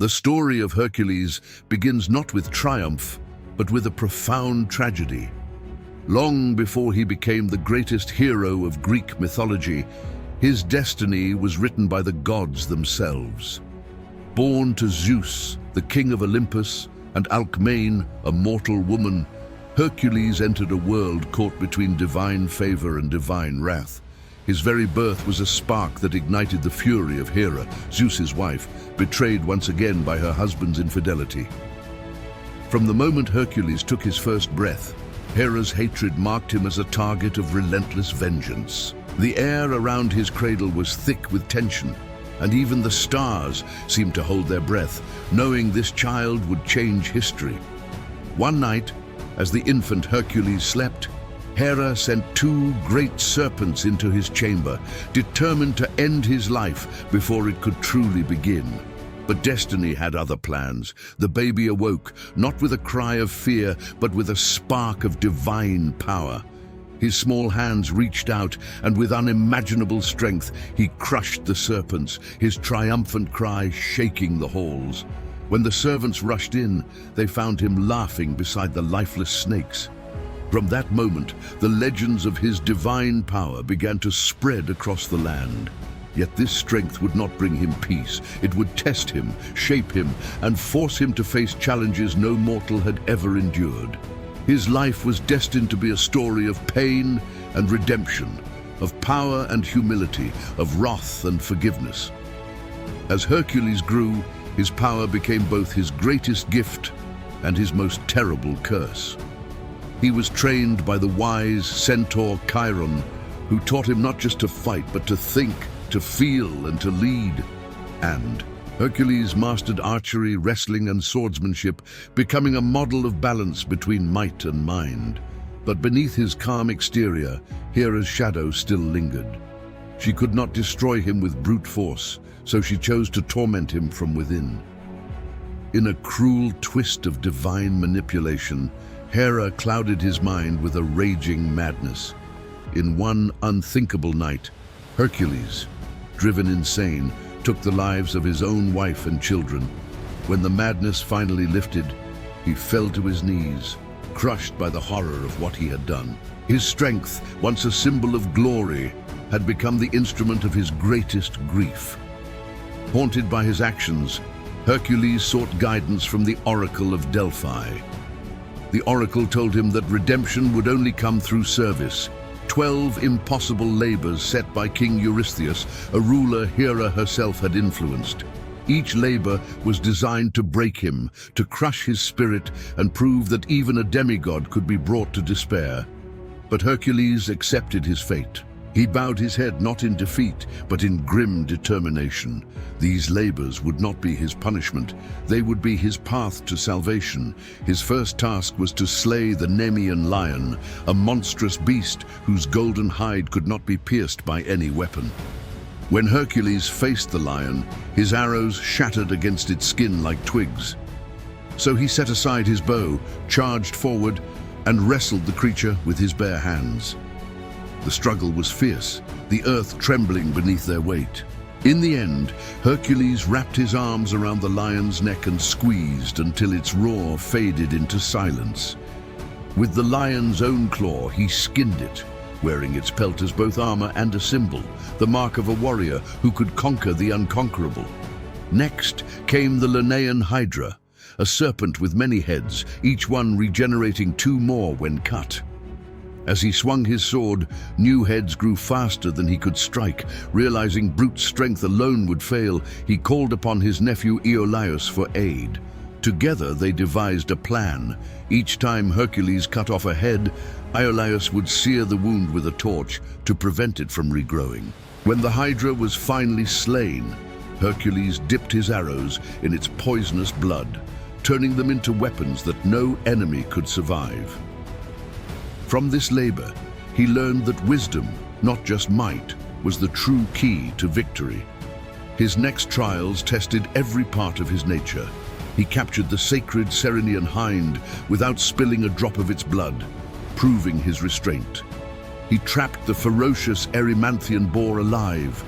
The story of Hercules begins not with triumph, but with a profound tragedy. Long before he became the greatest hero of Greek mythology, his destiny was written by the gods themselves. Born to Zeus, the king of Olympus, and Alcmene, a mortal woman, Hercules entered a world caught between divine favor and divine wrath. His very birth was a spark that ignited the fury of Hera, Zeus's wife, betrayed once again by her husband's infidelity. From the moment Hercules took his first breath, Hera's hatred marked him as a target of relentless vengeance. The air around his cradle was thick with tension, and even the stars seemed to hold their breath, knowing this child would change history. One night, as the infant Hercules slept, Hera sent two great serpents into his chamber, determined to end his life before it could truly begin. But destiny had other plans. The baby awoke, not with a cry of fear, but with a spark of divine power. His small hands reached out, and with unimaginable strength, he crushed the serpents, his triumphant cry shaking the halls. When the servants rushed in, they found him laughing beside the lifeless snakes. From that moment, the legends of his divine power began to spread across the land. Yet this strength would not bring him peace. It would test him, shape him, and force him to face challenges no mortal had ever endured. His life was destined to be a story of pain and redemption, of power and humility, of wrath and forgiveness. As Hercules grew, his power became both his greatest gift and his most terrible curse. He was trained by the wise centaur Chiron, who taught him not just to fight, but to think, to feel, and to lead. And Hercules mastered archery, wrestling, and swordsmanship, becoming a model of balance between might and mind. But beneath his calm exterior, Hera's shadow still lingered. She could not destroy him with brute force, so she chose to torment him from within. In a cruel twist of divine manipulation, Hera clouded his mind with a raging madness. In one unthinkable night, Hercules, driven insane, took the lives of his own wife and children. When the madness finally lifted, he fell to his knees, crushed by the horror of what he had done. His strength, once a symbol of glory, had become the instrument of his greatest grief. Haunted by his actions, Hercules sought guidance from the Oracle of Delphi. The oracle told him that redemption would only come through service. 12 impossible labors set by King Eurystheus, a ruler Hera herself had influenced. Each labor was designed to break him, to crush his spirit, and prove that even a demigod could be brought to despair. But Hercules accepted his fate. He bowed his head not in defeat, but in grim determination. These labors would not be his punishment. They would be his path to salvation. His first task was to slay the Nemean lion, a monstrous beast whose golden hide could not be pierced by any weapon. When Hercules faced the lion, his arrows shattered against its skin like twigs. So he set aside his bow, charged forward, and wrestled the creature with his bare hands. The struggle was fierce, the earth trembling beneath their weight. In the end, Hercules wrapped his arms around the lion's neck and squeezed until its roar faded into silence. With the lion's own claw, he skinned it, wearing its pelt as both armor and a symbol, the mark of a warrior who could conquer the unconquerable. Next came the Lernaean Hydra, a serpent with many heads, each one regenerating 2 more when cut. As he swung his sword, new heads grew faster than he could strike. Realizing brute strength alone would fail, he called upon his nephew Iolaus for aid. Together they devised a plan. Each time Hercules cut off a head, Iolaus would sear the wound with a torch to prevent it from regrowing. When the Hydra was finally slain, Hercules dipped his arrows in its poisonous blood, turning them into weapons that no enemy could survive. From this labor, he learned that wisdom, not just might, was the true key to victory. His next trials tested every part of his nature. He captured the sacred Ceryneian hind without spilling a drop of its blood, proving his restraint. He trapped the ferocious Erymanthian boar alive,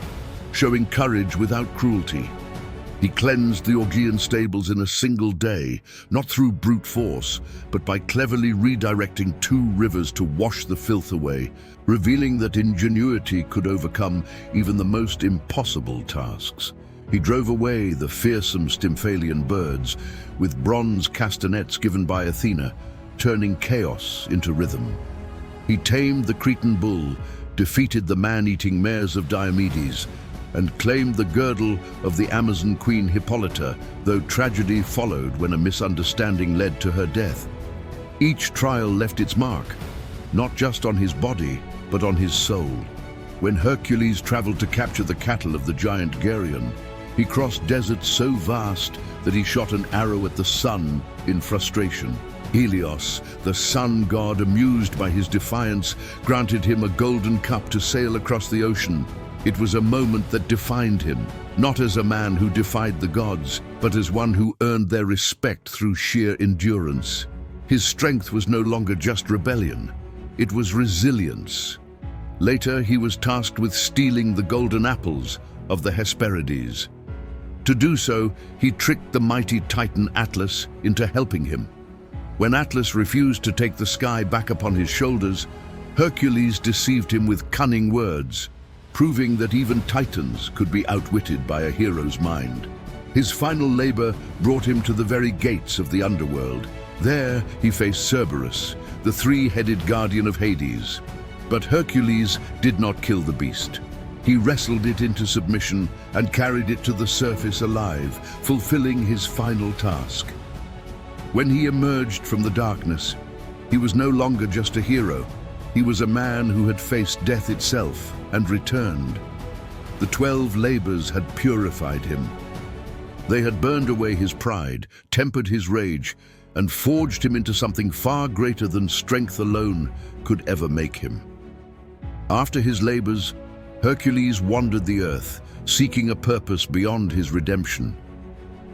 showing courage without cruelty. He cleansed the Augean stables in a single day, not through brute force, but by cleverly redirecting 2 rivers to wash the filth away, revealing that ingenuity could overcome even the most impossible tasks. He drove away the fearsome Stymphalian birds with bronze castanets given by Athena, turning chaos into rhythm. He tamed the Cretan bull, defeated the man-eating mares of Diomedes, and claimed the girdle of the Amazon queen Hippolyta, though tragedy followed when a misunderstanding led to her death. Each trial left its mark, not just on his body, but on his soul. When Hercules traveled to capture the cattle of the giant Geryon, he crossed deserts so vast that he shot an arrow at the sun in frustration. Helios, the sun god, amused by his defiance, granted him a golden cup to sail across the ocean. It was a moment that defined him, not as a man who defied the gods, but as one who earned their respect through sheer endurance. His strength was no longer just rebellion, it was resilience. Later, he was tasked with stealing the golden apples of the Hesperides. To do so, he tricked the mighty Titan Atlas into helping him. When Atlas refused to take the sky back upon his shoulders, Hercules deceived him with cunning words, proving that even titans could be outwitted by a hero's mind. His final labor brought him to the very gates of the underworld. There he faced Cerberus, the 3-headed guardian of Hades. But Hercules did not kill the beast. He wrestled it into submission and carried it to the surface alive, fulfilling his final task. When he emerged from the darkness, he was no longer just a hero. He was a man who had faced death itself and returned. The 12 labors had purified him. They had burned away his pride, tempered his rage, and forged him into something far greater than strength alone could ever make him. After his labors, Hercules wandered the earth, seeking a purpose beyond his redemption.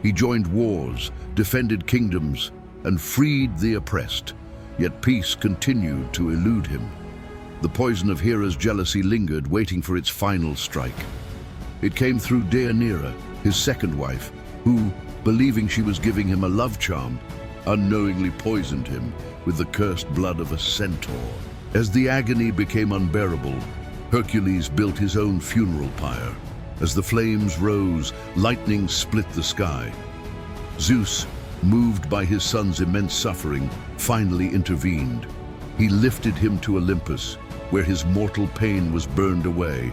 He joined wars, defended kingdoms, and freed the oppressed, yet peace continued to elude him. The poison of Hera's jealousy lingered, waiting for its final strike. It came through Deianira, his second wife, who, believing she was giving him a love charm, unknowingly poisoned him with the cursed blood of a centaur. As the agony became unbearable, Hercules built his own funeral pyre. As the flames rose, lightning split the sky. Zeus, moved by his son's immense suffering, finally intervened. He lifted him to Olympus, where his mortal pain was burned away,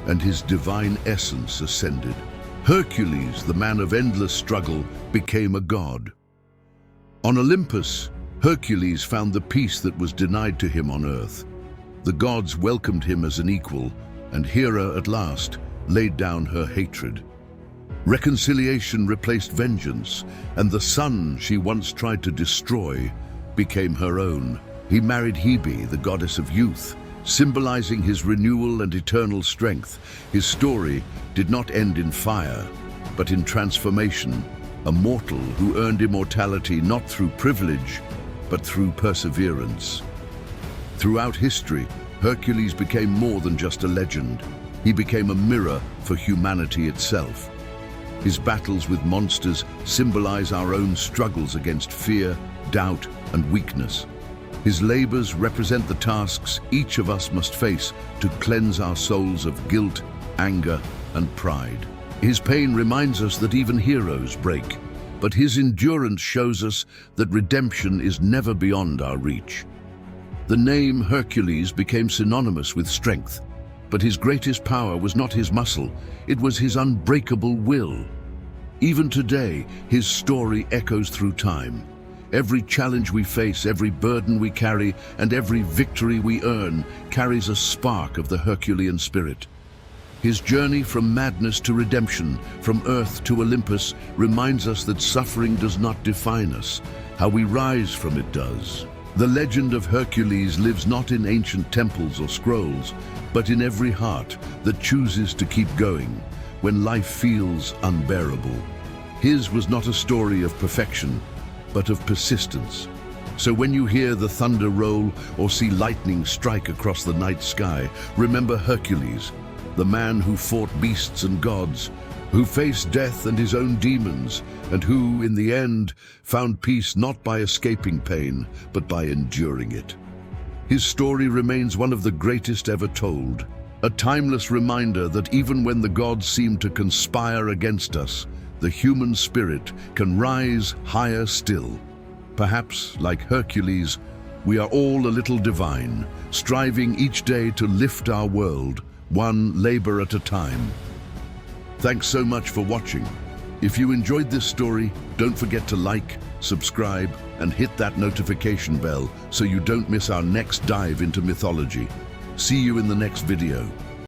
and his divine essence ascended. Hercules, the man of endless struggle, became a god. On Olympus, Hercules found the peace that was denied to him on earth. The gods welcomed him as an equal, and Hera, at last, laid down her hatred. Reconciliation replaced vengeance, and the son she once tried to destroy became her own. He married Hebe, the goddess of youth, symbolizing his renewal and eternal strength. His story did not end in fire, but in transformation, a mortal who earned immortality not through privilege, but through perseverance. Throughout history, Hercules became more than just a legend. He became a mirror for humanity itself. His battles with monsters symbolize our own struggles against fear, doubt, and weakness. His labors represent the tasks each of us must face to cleanse our souls of guilt, anger, and pride. His pain reminds us that even heroes break, but his endurance shows us that redemption is never beyond our reach. The name Hercules became synonymous with strength, but his greatest power was not his muscle, it was his unbreakable will. Even today, his story echoes through time. Every challenge we face, every burden we carry, and every victory we earn carries a spark of the Herculean spirit. His journey from madness to redemption, from earth to Olympus, reminds us that suffering does not define us. How we rise from it does. The legend of Hercules lives not in ancient temples or scrolls, but in every heart that chooses to keep going when life feels unbearable. His was not a story of perfection, but of persistence. So when you hear the thunder roll or see lightning strike across the night sky, remember Hercules, the man who fought beasts and gods, who faced death and his own demons, and who, in the end, found peace not by escaping pain, but by enduring it. His story remains one of the greatest ever told, a timeless reminder that even when the gods seem to conspire against us, the human spirit can rise higher still. Perhaps, like Hercules, we are all a little divine, striving each day to lift our world, one labor at a time. Thanks so much for watching. If you enjoyed this story, don't forget to like, subscribe, and hit that notification bell so you don't miss our next dive into mythology. See you in the next video.